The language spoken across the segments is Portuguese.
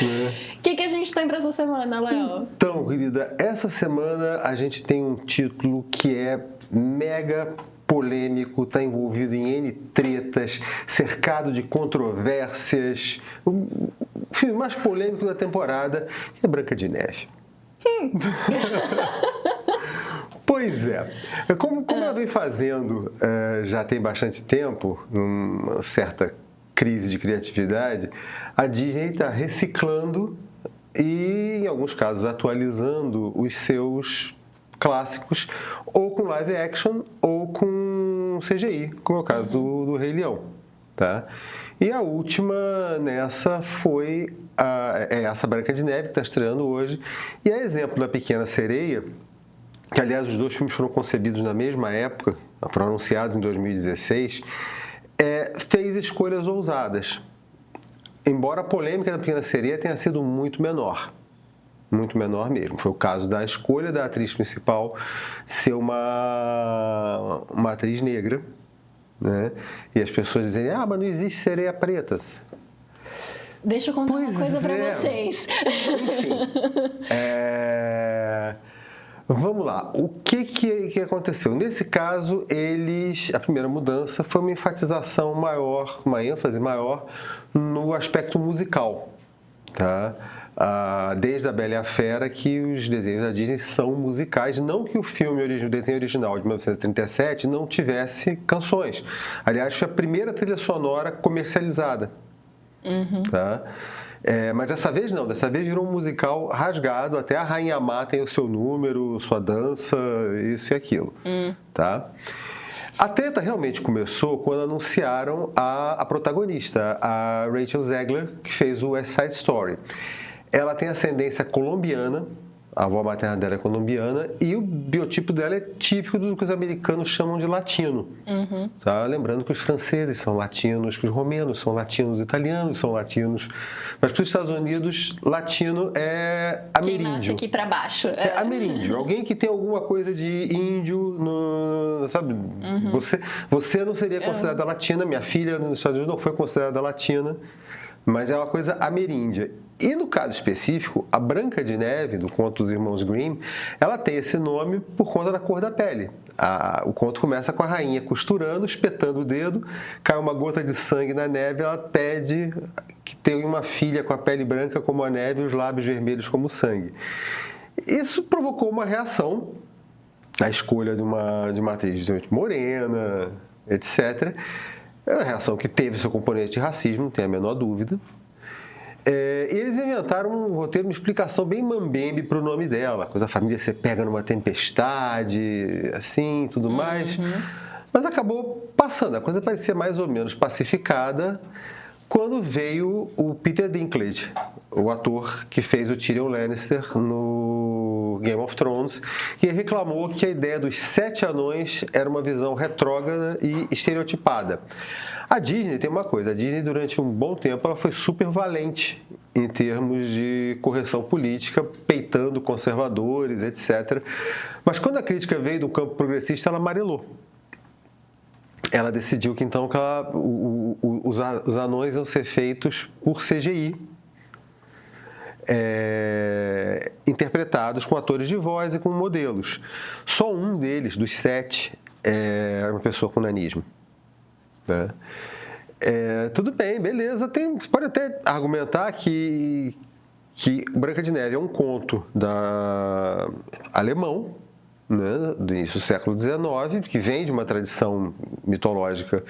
O que a gente tem para essa semana, Léo? Então, querida, essa semana a gente tem um título que é mega polêmico, está envolvido em N tretas, cercado de controvérsias. O filme mais polêmico da temporada é Branca de Neve. Pois é. Como ela vem fazendo já tem bastante tempo, uma certa crise de criatividade, a Disney está reciclando e, em alguns casos, atualizando os seus clássicos, ou com live action ou com CGI, como é o caso do Rei Leão. Tá? E a última nessa foi essa Branca de Neve, que está estreando hoje, e a exemplo da Pequena Sereia, que aliás os dois filmes foram concebidos na mesma época, foram anunciados em 2016, fez escolhas ousadas. Embora a polêmica da Pequena Sereia tenha sido muito menor mesmo. Foi o caso da escolha da atriz principal ser uma atriz negra, né? E as pessoas dizem, mas não existe sereia pretas. Deixa eu contar uma coisa pra vocês. Enfim, vamos lá. O que aconteceu? Nesse caso, a primeira mudança foi uma enfatização maior, uma ênfase maior no aspecto musical, tá? Desde a Bela e a Fera, que os desenhos da Disney são musicais, não que o desenho original de 1937 não tivesse canções. Aliás, foi a primeira trilha sonora comercializada. Tá? Mas dessa vez não, dessa vez virou um musical rasgado, até a Rainha Má tem o seu número, sua dança, isso e aquilo. Tá? A treta realmente começou quando anunciaram a protagonista, a Rachel Zegler, que fez o West Side Story. Ela tem ascendência colombiana, a avó materna dela é colombiana, e o biotipo dela é típico do que os americanos chamam de latino. Tá? Lembrando que os franceses são latinos, que os romenos são latinos, os italianos são latinos. Mas para os Estados Unidos, latino é ameríndio. Quem nasce aqui para baixo. É ameríndio. Alguém que tem alguma coisa de índio, sabe? Você não seria considerada latina, minha filha nos Estados Unidos não foi considerada latina, mas é uma coisa ameríndia. E no caso específico, a Branca de Neve, do conto dos Irmãos Grimm, ela tem esse nome por conta da cor da pele. O conto começa com a rainha costurando, espetando o dedo, cai uma gota de sangue na neve, ela pede que tenha uma filha com a pele branca como a neve e os lábios vermelhos como o sangue. Isso provocou uma reação, a escolha de uma atriz morena, etc. É uma reação que teve seu componente de racismo, não tem a menor dúvida. E eles inventaram um roteiro, uma explicação bem mambembe para o nome dela. Coisa a família se pega numa tempestade, assim, tudo mais. Mas acabou passando. A coisa parecia mais ou menos pacificada quando veio o Peter Dinklage, o ator que fez o Tyrion Lannister no Game of Thrones, e reclamou que a ideia dos 7 anões era uma visão retrógrada e estereotipada. A Disney tem uma coisa, a Disney durante um bom tempo ela foi super valente em termos de correção política, peitando conservadores, etc. Mas quando a crítica veio do campo progressista, ela amarelou. Ela decidiu que então os anões iam ser feitos por CGI, interpretados com atores de voz e com modelos. Só um deles, dos 7, era uma pessoa com nanismo. Né? Tudo bem, beleza. Você pode até argumentar que Branca de Neve é um conto alemão, né, do início do século XIX, que vem de uma tradição mitológica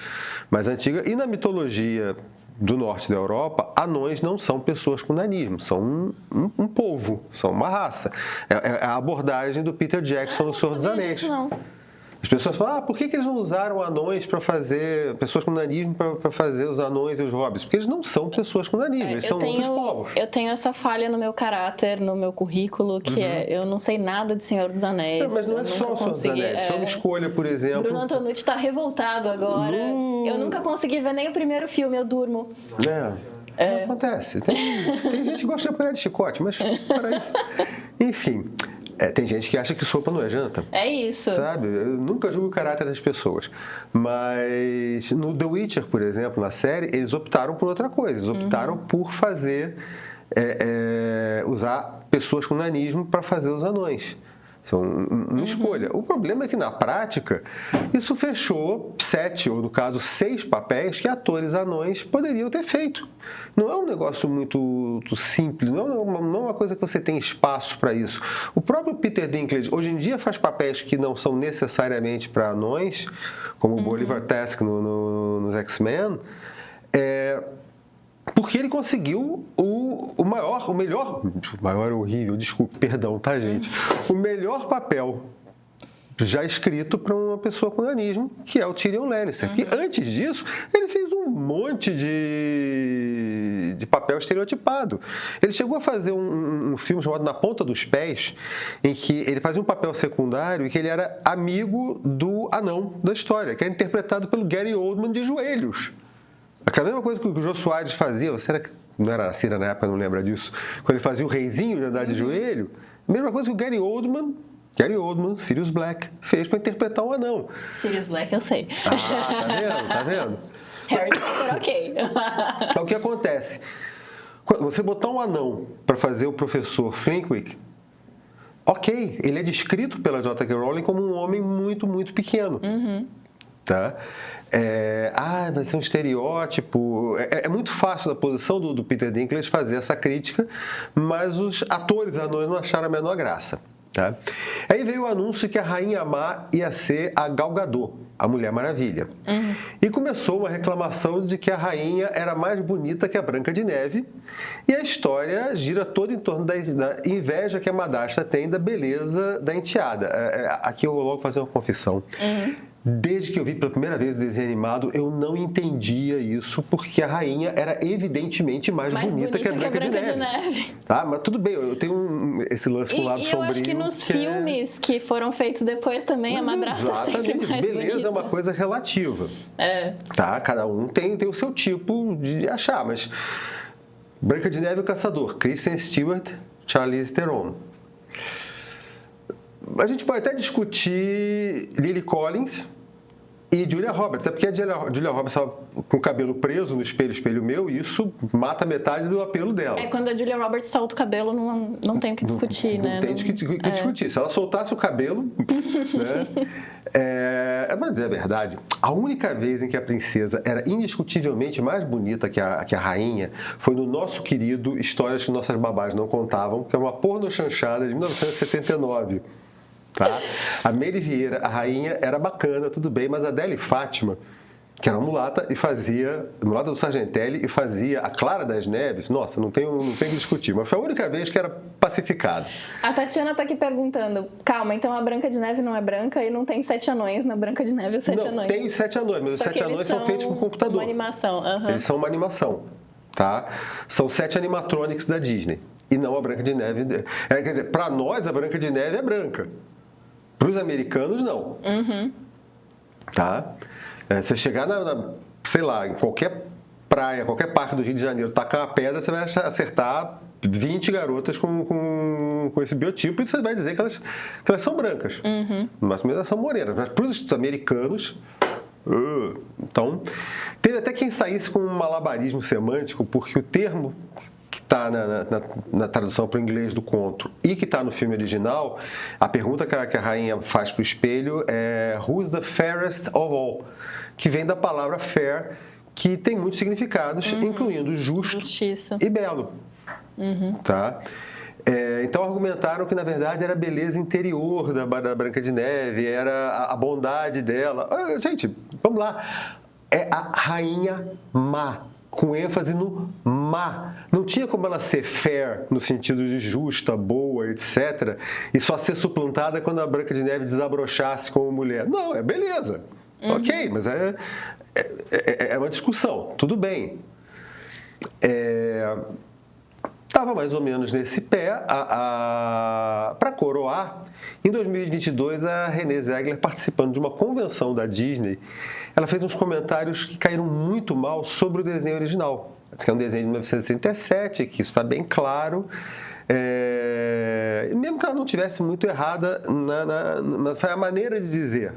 mais antiga, e na mitologia do norte da Europa, anões não são pessoas com nanismo, são um povo, são uma raça. É a abordagem do Peter Jackson no Senhor dos Anéis. As pessoas falam, por que eles não usaram anões para fazer, pessoas com nanismo para fazer os anões e os hobbits? Porque eles não são pessoas com nanismo, eles são outros povos. Eu tenho essa falha no meu caráter, no meu currículo, que eu não sei nada de Senhor dos Anéis. Mas não é só o Senhor dos Anéis, é uma escolha, por exemplo. Bruno Antonucci está revoltado agora. Eu nunca consegui ver nem o primeiro filme, eu durmo. Acontece. Tem gente que gosta de apanhar de chicote, mas para isso. Enfim. Tem gente que acha que sopa não é janta. É isso. Sabe? Eu nunca julgo o caráter das pessoas. Mas no The Witcher, por exemplo, na série, eles optaram por outra coisa. Eles optaram por fazer usar pessoas com nanismo para fazer os anões. São uma escolha. O problema é que, na prática, isso fechou 7, ou no caso 6 papéis que atores anões poderiam ter feito. Não é um negócio muito simples, não é uma coisa que você tem espaço para isso. O próprio Peter Dinklage, hoje em dia, faz papéis que não são necessariamente para anões, como o Bolivar Trask nos X-Men, porque ele conseguiu o maior é horrível, desculpe, perdão, tá, gente? O melhor papel já escrito para uma pessoa com nanismo, que é o Tyrion Lannister. Que antes disso, ele fez um monte de papel estereotipado. Ele chegou a fazer um filme chamado Na Ponta dos Pés, em que ele fazia um papel secundário e que ele era amigo do anão da história, que é interpretado pelo Gary Oldman de joelhos. Aquela mesma coisa que o Jô Soares fazia, não era nascida na época, não lembra disso, quando ele fazia o reizinho de andar de joelho, a mesma coisa que o Gary Oldman, Sirius Black, fez para interpretar um anão. Sirius Black eu sei. Tá vendo? Harry Potter, ok. Então, o que acontece? Você botar um anão para fazer o professor Flintwick, ok, ele é descrito pela J.K. Rowling como um homem muito, muito pequeno. Tá? Vai ser um estereótipo. É muito fácil na posição do Peter Dinklage fazer essa crítica, mas os atores anões não acharam a menor graça. Tá? Aí veio o anúncio que a Rainha Má ia ser a Gal Gadot, a Mulher Maravilha. E começou uma reclamação de que a rainha era mais bonita que a Branca de Neve, e a história gira toda em torno da inveja que a madrasta tem da beleza da enteada. Aqui eu vou logo fazer uma confissão. Desde que eu vi pela primeira vez o desenho animado, eu não entendia isso, porque a rainha era evidentemente mais bonita que a Branca de Neve. Tá? Mas tudo bem, eu tenho esse lance com o lado sombrio. E eu acho que nos filmes que foram feitos depois também, a madrasta sempre mais beleza bonita. É uma coisa relativa. Tá? Cada um tem o seu tipo de achar, mas Branca de Neve e o Caçador, Kristen Stewart, Charlize Theron. A gente pode até discutir Lily Collins e Julia Roberts. É porque a Julia Roberts estava com o cabelo preso no espelho meu, e isso mata metade do apelo dela. Quando a Julia Roberts solta o cabelo, não tem o que discutir, né? Não tem o que discutir. Se ela soltasse o cabelo, né? Mas é verdade. A única vez em que a princesa era indiscutivelmente mais bonita que a rainha foi no nosso querido Histórias que Nossas Babás Não Contavam, que é uma pornochanchada de 1979. Tá? A Mary Vieira, a rainha, era bacana, tudo bem, mas a Adele Fátima, que era uma mulata mulata do Sargentelli, e fazia a Clara das Neves, nossa, não tem que discutir, mas foi a única vez que era pacificado. A Tatiana tá aqui perguntando, calma, então a Branca de Neve não é branca e não tem 7 anões na Branca de Neve, os 7 anões? Não, tem 7 anões, mas os 7 anões são feitos por computador. Uma animação. Eles são uma animação, tá? São 7 animatronics da Disney, e não a Branca de Neve. Quer dizer, pra nós a Branca de Neve é branca. Para os americanos, não. Tá? Você chegar sei lá, em qualquer praia, qualquer parque do Rio de Janeiro, tacar uma pedra, você vai acertar 20 garotas com esse biotipo, e você vai dizer que elas são brancas. No máximo elas são morenas. Mas para os americanos... Então, teve até quem saísse com um malabarismo semântico, porque o termo que está na tradução para o inglês do conto e que está no filme original, a pergunta que a rainha faz para o espelho é Who's the fairest of all? Que vem da palavra fair, que tem muitos significados, incluindo justo e belo. Tá? Então argumentaram que na verdade era a beleza interior da Branca de Neve, era a bondade dela. Gente, vamos lá. É a rainha má, com ênfase no má. Não tinha como ela ser fair, no sentido de justa, boa, etc., e só ser suplantada quando a Branca de Neve desabrochasse como mulher. Não, é beleza. Ok, mas é uma discussão. Tudo bem. Estava mais ou menos nesse pé. Para coroar, em 2022, a Renée Zegler, participando de uma convenção da Disney, ela fez uns comentários que caíram muito mal sobre o desenho original. Diz que é um desenho de 1937, que isso está bem claro. Mesmo que ela não tivesse muito errada, mas foi a maneira de dizer.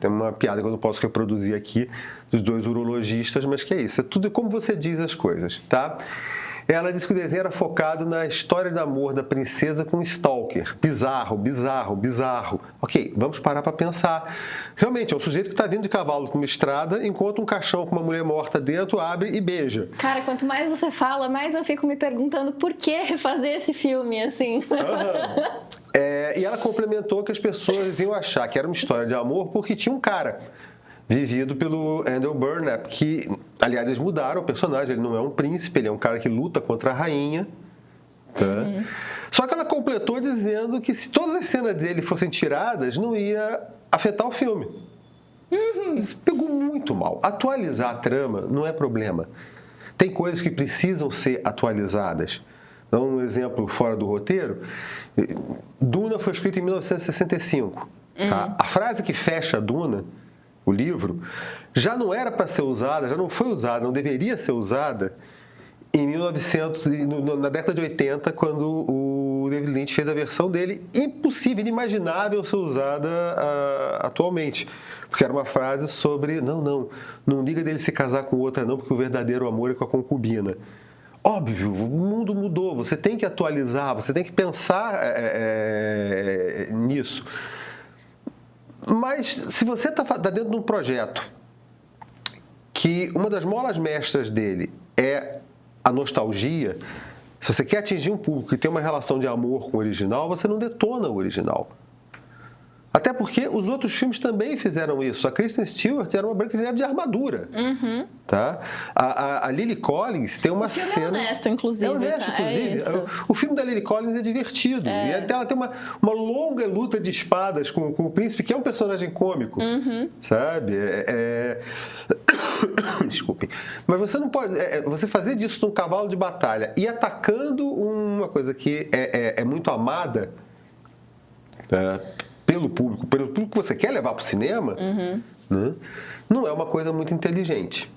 Tem uma piada que eu não posso reproduzir aqui dos dois urologistas, mas que é isso. É tudo como você diz as coisas, tá? Ela disse que o desenho era focado na história de amor da princesa com o Stalker. Bizarro, bizarro, bizarro. Ok, vamos parar para pensar. Realmente, é um sujeito que está vindo de cavalo com uma estrada, encontra um caixão com uma mulher morta dentro, abre e beija. Cara, quanto mais você fala, mais eu fico me perguntando por que refazer esse filme, assim. E ela complementou que as pessoas iam achar que era uma história de amor porque tinha um cara vivido pelo Andrew Burnap, que, aliás, eles mudaram o personagem, ele não é um príncipe, ele é um cara que luta contra a rainha. Tá? Só que ela completou dizendo que se todas as cenas dele fossem tiradas, não ia afetar o filme. Isso pegou muito mal. Atualizar a trama não é problema. Tem coisas que precisam ser atualizadas. Dá um exemplo fora do roteiro. Duna foi escrita em 1965. Tá? A frase que fecha Duna, o livro, já não era para ser usada, já não foi usada, não deveria ser usada em 1900, na década de 80, quando o David Lynch fez a versão dele, impossível, inimaginável ser usada atualmente. Porque era uma frase sobre, não liga dele se casar com outra não, porque o verdadeiro amor é com a concubina. Óbvio, o mundo mudou, você tem que atualizar, você tem que pensar nisso. Mas se você está dentro de um projeto que uma das molas mestras dele é a nostalgia, se você quer atingir um público que tem uma relação de amor com o original, você não detona o original. Até porque os outros filmes também fizeram isso. A Kristen Stewart era uma Branca de Neve de armadura. Tá? A Lily Collins tem uma cena... É honesto, inclusive. É honesto, inclusive. O filme da Lily Collins é divertido. E até ela tem uma longa luta de espadas com o príncipe, que é um personagem cômico. Sabe? Desculpem. Mas você não pode... você fazer disso num cavalo de batalha e atacando uma coisa que é muito amada... pelo público que você quer levar para o cinema, né? Não é uma coisa muito inteligente.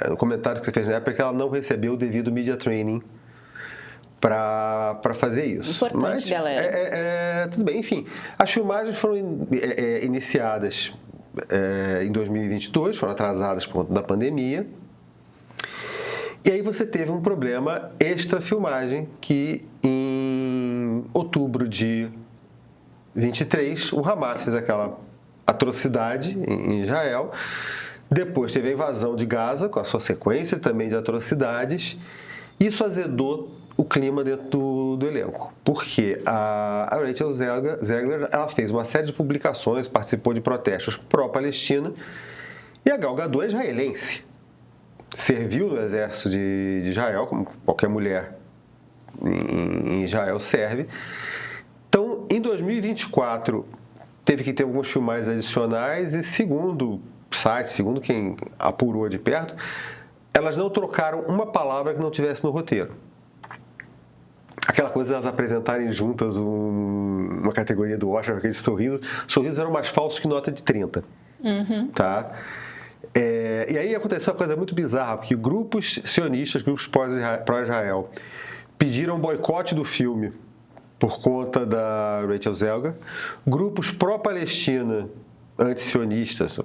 No comentário que você fez na época, que ela não recebeu o devido media training para fazer isso. Importante, mas, galera. Tudo bem, enfim. As filmagens foram iniciadas em 2022, foram atrasadas por conta da pandemia. E aí você teve um problema extra-filmagem que em outubro de 23, o Hamas fez aquela atrocidade em Israel. Depois teve a invasão de Gaza, com a sua sequência também de atrocidades. Isso azedou o clima dentro do elenco. Porque a Rachel Zegler ela fez uma série de publicações, participou de protestos pró-Palestina. E a Gal Gadot é israelense. Serviu no exército de Israel, como qualquer mulher em Israel serve. Então, em 2024, teve que ter alguns filmagens adicionais e, segundo site, segundo quem apurou de perto, elas não trocaram uma palavra que não tivesse no roteiro. Aquela coisa de elas apresentarem juntas uma categoria do Oscar, aqueles sorrisos. Sorrisos eram mais falsos que nota de 30. Tá? E aí aconteceu uma coisa muito bizarra, porque grupos sionistas, grupos pró-Israel, pediram um boicote do filme por conta da Rachel Zegler. Grupos pró-Palestina, anti-sionistas,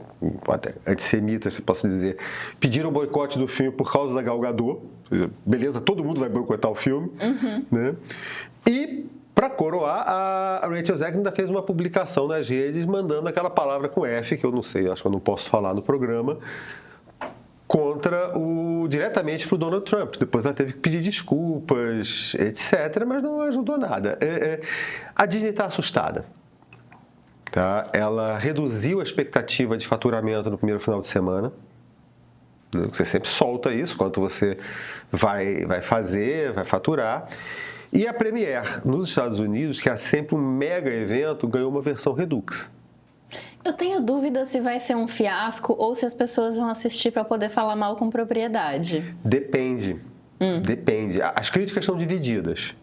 até antissemitas, se posso dizer, pediram o boicote do filme por causa da Gal Gadot. Beleza, todo mundo vai boicotar o filme. Né? E, para coroar, a Rachel Zegler ainda fez uma publicação nas redes mandando aquela palavra com F, que eu não sei, acho que eu não posso falar no programa, diretamente para o Donald Trump. Depois ela teve que pedir desculpas, etc., mas não ajudou nada. A Disney está assustada. Tá? Ela reduziu a expectativa de faturamento no primeiro final de semana. Você sempre solta isso, quanto você vai fazer, vai faturar. E a Premiere, nos Estados Unidos, que é sempre um mega evento, ganhou uma versão Redux. Eu tenho dúvida se vai ser um fiasco ou se as pessoas vão assistir para poder falar mal com propriedade. Depende. Depende. As críticas são divididas.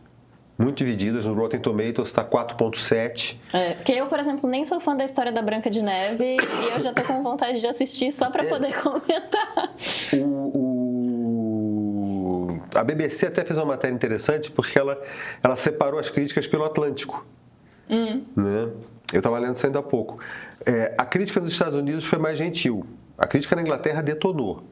Muito divididas. No Rotten Tomatoes está 4.7. Porque eu, por exemplo, nem sou fã da história da Branca de Neve e eu já tô com vontade de assistir só para poder comentar. A BBC até fez uma matéria interessante porque ela separou as críticas pelo Atlântico. Né? Eu estava lendo isso ainda há pouco. A crítica nos Estados Unidos foi mais gentil. A crítica na Inglaterra detonou.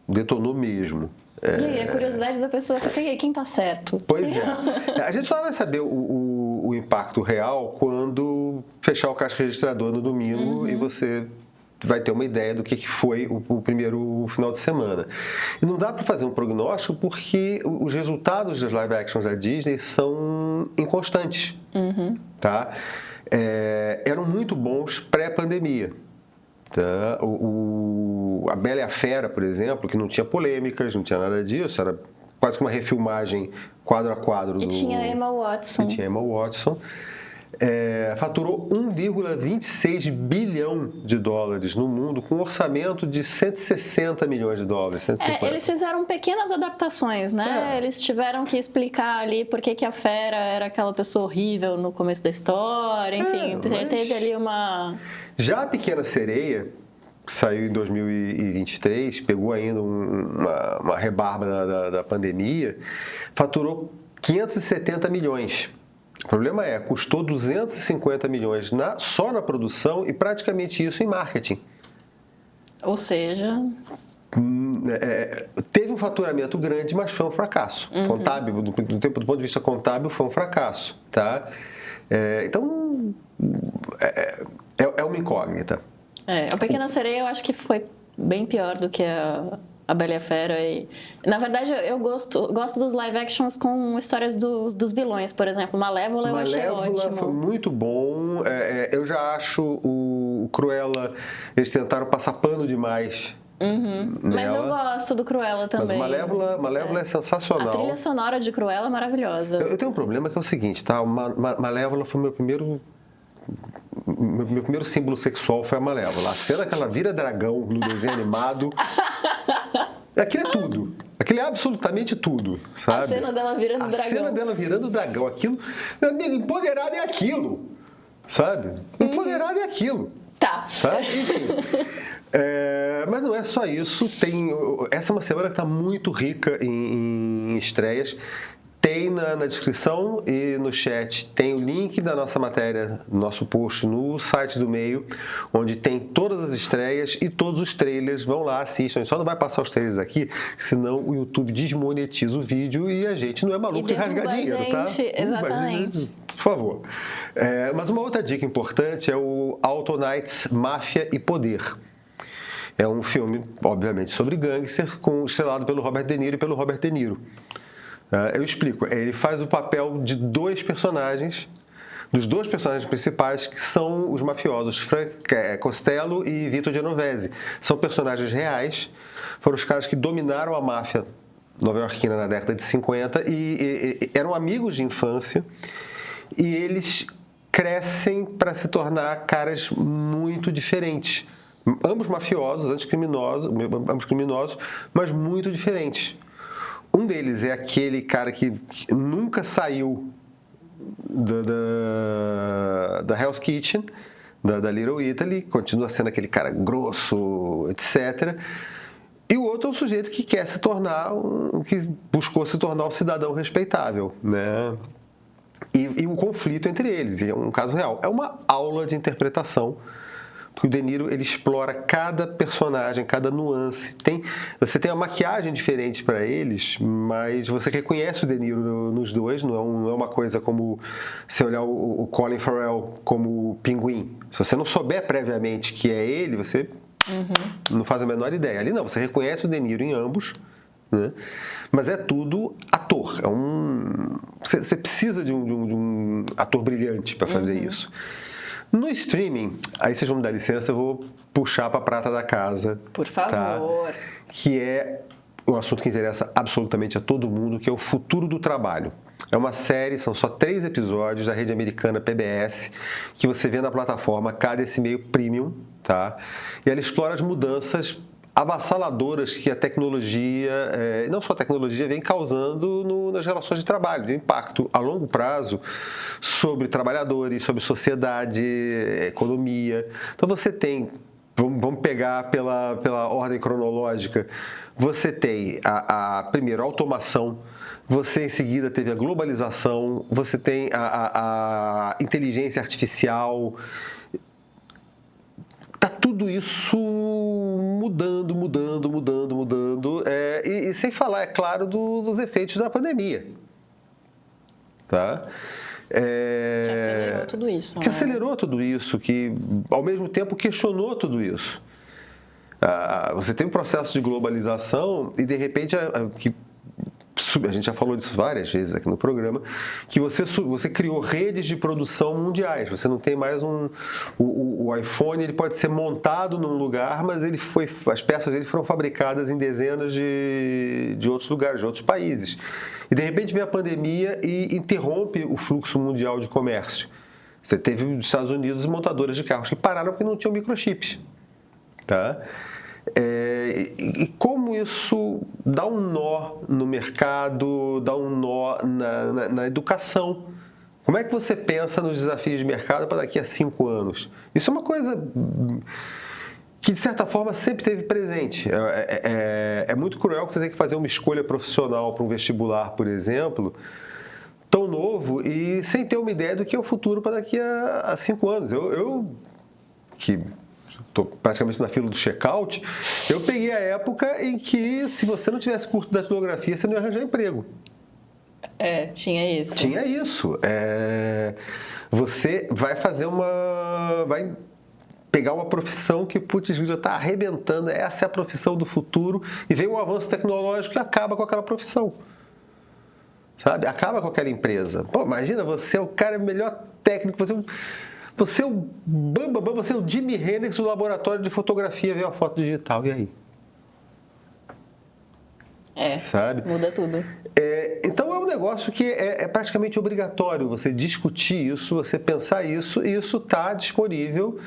Detonou mesmo. E aí, a curiosidade da pessoa fica aí, quem tá certo? Pois é. A gente só vai saber o impacto real quando fechar o caixa registrador no domingo e você vai ter uma ideia do que foi o primeiro final de semana. E não dá para fazer um prognóstico porque os resultados das live actions da Disney são inconstantes. Tá? Eram muito bons pré-pandemia. Tá? A Bela e a Fera, por exemplo, que não tinha polêmicas, não tinha nada disso, era quase que uma refilmagem quadro a quadro. E tinha Emma Watson. Faturou 1,26 bilhão de dólares no mundo, com um orçamento de 160 milhões de dólares. 150. Eles fizeram pequenas adaptações, né? Eles tiveram que explicar ali por que a Fera era aquela pessoa horrível no começo da história, enfim, teve ali uma... Já a Pequena Sereia, que saiu em 2023, pegou ainda uma rebarba da pandemia, faturou 570 milhões. O problema custou 250 milhões só na produção e praticamente isso em marketing. Ou seja... teve um faturamento grande, mas foi um fracasso. Contábil, do ponto de vista contábil, foi um fracasso. Tá? Então, é uma incógnita. A Pequena Sereia eu acho que foi bem pior do que a Bela e a Fera. Na verdade, eu gosto dos live actions com histórias dos vilões, por exemplo. Malévola eu achei ótimo. Malévola foi muito bom. Eu já acho o Cruella, eles tentaram passar pano demais. Mas eu gosto do Cruella também. Mas Malévola é sensacional. A trilha sonora de Cruella é maravilhosa. Eu tenho um problema que é o seguinte, tá? Malévola foi meu primeiro símbolo sexual foi a Malévola. A cena que ela vira dragão no desenho animado. Aquilo é tudo. Aquilo é absolutamente tudo, sabe? A cena dela virando dragão. A cena dela virando dragão. Aquilo, meu amigo, empoderado é aquilo. Sabe? Empoderado é aquilo. Tá. Enfim. Mas não é só isso. Essa é uma semana que está muito rica em estreias. Tem na descrição e no chat, tem o link da nossa matéria, nosso post no site do Meio, onde tem todas as estreias e todos os trailers. Vão lá, assistam. Só não vai passar os trailers aqui, senão o YouTube desmonetiza o vídeo e a gente não é maluco de rasgar dinheiro, tá? Exatamente. Por favor. Mas uma outra dica importante é o Autonights Máfia e Poder. É um filme, obviamente, sobre gangster, estrelado pelo Robert De Niro e pelo Robert De Niro. Eu explico. Ele faz o papel de dos dois personagens principais, que são os mafiosos, Frank Costello e Vito Genovese. São personagens reais, foram os caras que dominaram a máfia nova-iorquina na década de 50 e eram amigos de infância, e eles crescem para se tornar caras muito diferentes. Ambos mafiosos, ambos criminosos, mas muito diferentes. Um deles é aquele cara que nunca saiu da Hell's Kitchen, da Little Italy, continua sendo aquele cara grosso, etc. E o outro é um sujeito que quer que buscou se tornar um cidadão respeitável, né? E o conflito entre eles, é um caso real. É uma aula de interpretação, porque o De Niro, ele explora cada personagem, cada nuance. Você tem uma maquiagem diferente para eles, mas você reconhece o De Niro nos dois. Não é uma coisa como você olhar o Colin Farrell como Pinguim. Se você não souber previamente que é ele, você não faz a menor ideia. Ali não, você reconhece o De Niro em ambos, né? Mas é tudo ator. Você precisa de um ator brilhante para fazer isso. No streaming, aí vocês vão me dar licença, eu vou puxar para a prata da casa. Por favor. Tá? Que é um assunto que interessa absolutamente a todo mundo, que é o futuro do trabalho. É uma série, são só 3 episódios da rede americana PBS, que você vê na plataforma KDS Premium, tá? E ela explora as mudanças avassaladoras que a tecnologia, não só a tecnologia, vem causando nas relações de trabalho, de impacto a longo prazo sobre trabalhadores, sobre sociedade, economia. Então você tem, vamos pegar pela ordem cronológica, você tem primeiro a automação, você em seguida teve a globalização, você tem a inteligência artificial. Tá tudo isso mudando. E sem falar, é claro, dos efeitos da pandemia. Tá? Que acelerou tudo isso. Que acelerou tudo isso, que ao mesmo tempo questionou tudo isso. Você tem um processo de globalização e de repente a gente já falou disso várias vezes aqui no programa, que você criou redes de produção mundiais. Você não tem mais o iPhone, ele pode ser montado num lugar, mas as peças dele foram fabricadas em dezenas de outros lugares, de outros países. E de repente vem a pandemia e interrompe o fluxo mundial de comércio. Você teve nos Estados Unidos montadoras de carros que pararam porque não tinham microchips. Tá? E como isso dá um nó no mercado, dá um nó na educação. Como é que você pensa nos desafios de mercado para daqui a 5 anos? Isso é uma coisa que, de certa forma, sempre esteve presente. É muito cruel que você tenha que fazer uma escolha profissional para um vestibular, por exemplo, tão novo e sem ter uma ideia do que é o futuro para daqui a 5 anos. Eu que estou praticamente na fila do check-out, eu peguei a época em que, se você não tivesse curso de datilografia, você não ia arranjar emprego. Tinha isso. Tinha isso. Você vai vai pegar uma profissão que, putz, já está arrebentando, essa é a profissão do futuro, e vem um avanço tecnológico e acaba com aquela profissão. Sabe? Acaba com aquela empresa. Pô, imagina, você é o cara melhor técnico, você é o bambambam, você é o Jimi Hendrix do laboratório de fotografia, vê a foto digital, e aí? Sabe? Muda tudo. Então é um negócio que é praticamente obrigatório você discutir isso, você pensar isso, e isso está disponível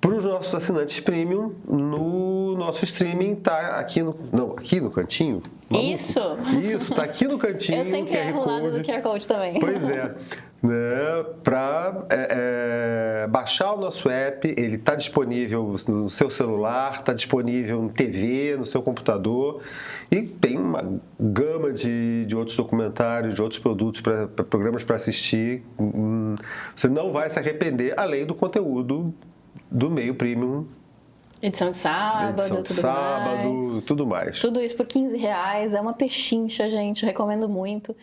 para os nossos assinantes premium no nosso streaming, tá aqui no cantinho. Isso! Isso, tá aqui no cantinho. Eu sempre erro o lado do QR Code também. Pois é. Para baixar o nosso app, ele está disponível no seu celular, está disponível em TV, no seu computador, e tem uma gama de outros documentários, de outros produtos, programas para assistir. Você não vai se arrepender, além do conteúdo do meio premium. Edição de sábado, tudo mais. Tudo isso por R$15, é uma pechincha, gente, recomendo muito.